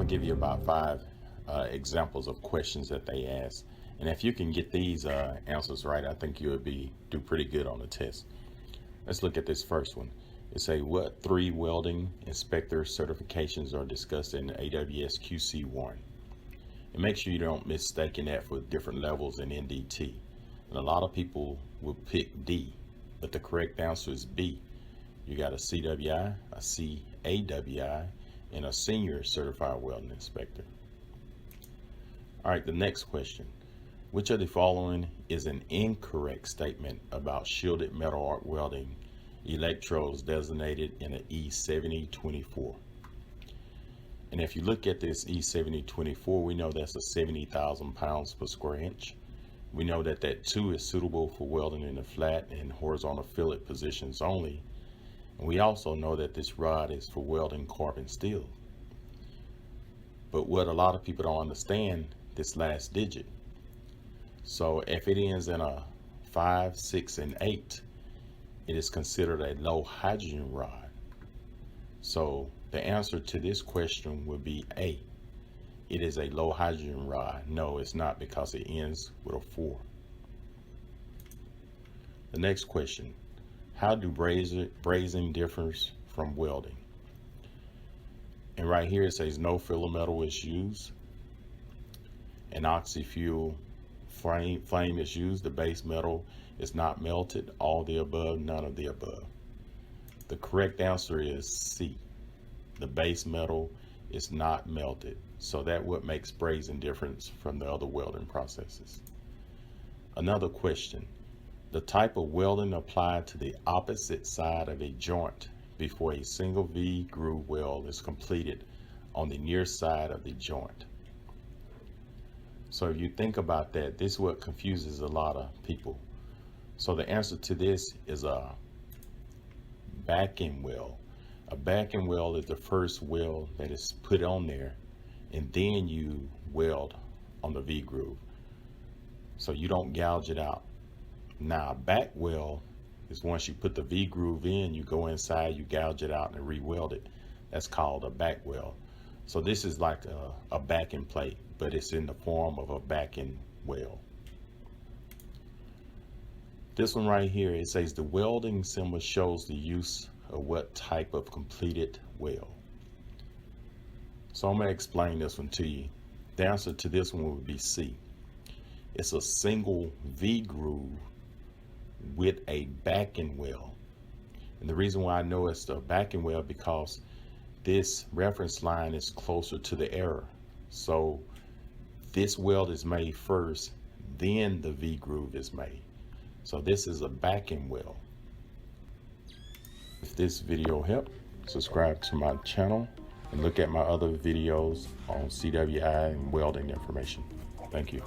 give you about 5 examples of questions that they ask. And if you can get these answers right, I think you'll do pretty good on the test. Let's look at this first one. It say, what 3 welding inspector certifications are discussed in AWS QC1? And make sure you don't mistake that for different levels in NDT. And a lot of people will pick D, but the correct answer is B. You got a CWI, a CAWI, and a senior certified welding inspector. All right, the next question. Which of the following is an incorrect statement about shielded metal arc welding electrodes designated in an E7024? And if you look at this E7024, we know that's a 70,000 pounds per square inch. We know that that 2 is suitable for welding in the flat and horizontal fillet positions only. And we also know that this rod is for welding carbon steel. But what a lot of people don't understand, this last digit. So if it ends in a 5, 6, and 8, it is considered a low hydrogen rod. So the answer to this question would be A. It is a low hydrogen rod. No, it's not, because it ends with a 4. The next question. How do brazing differs from welding? And right here it says no filler metal is used. An oxy-fuel flame is used. The base metal is not melted. All the above, none of the above. The correct answer is C. The base metal is not melted. So that what makes brazing different from the other welding processes. Another question. The type of welding applied to the opposite side of a joint before a single V-groove weld is completed on the near side of the joint. So if you think about that, this is what confuses a lot of people. So the answer to this is a back-end weld. A back-end weld is the first weld that is put on there, and then you weld on the V-groove. So you don't gouge it out. Now, a back weld is once you put the V-groove in, you go inside, you gouge it out and re-weld it. That's called a back weld. So this is like a back-end plate, but it's in the form of a back-end weld. This one right here, it says the welding symbol shows the use of what type of completed weld. So I'm going to explain this one to you. The answer to this one would be C. It's a single V-groove with a back-end weld. And the reason why I know it's the back-end weld because this reference line is closer to the error. So this weld is made first, then the V-groove is made. So this is a back-end weld. If this video helped, subscribe to my channel and look at my other videos on CWI and welding information. Thank you.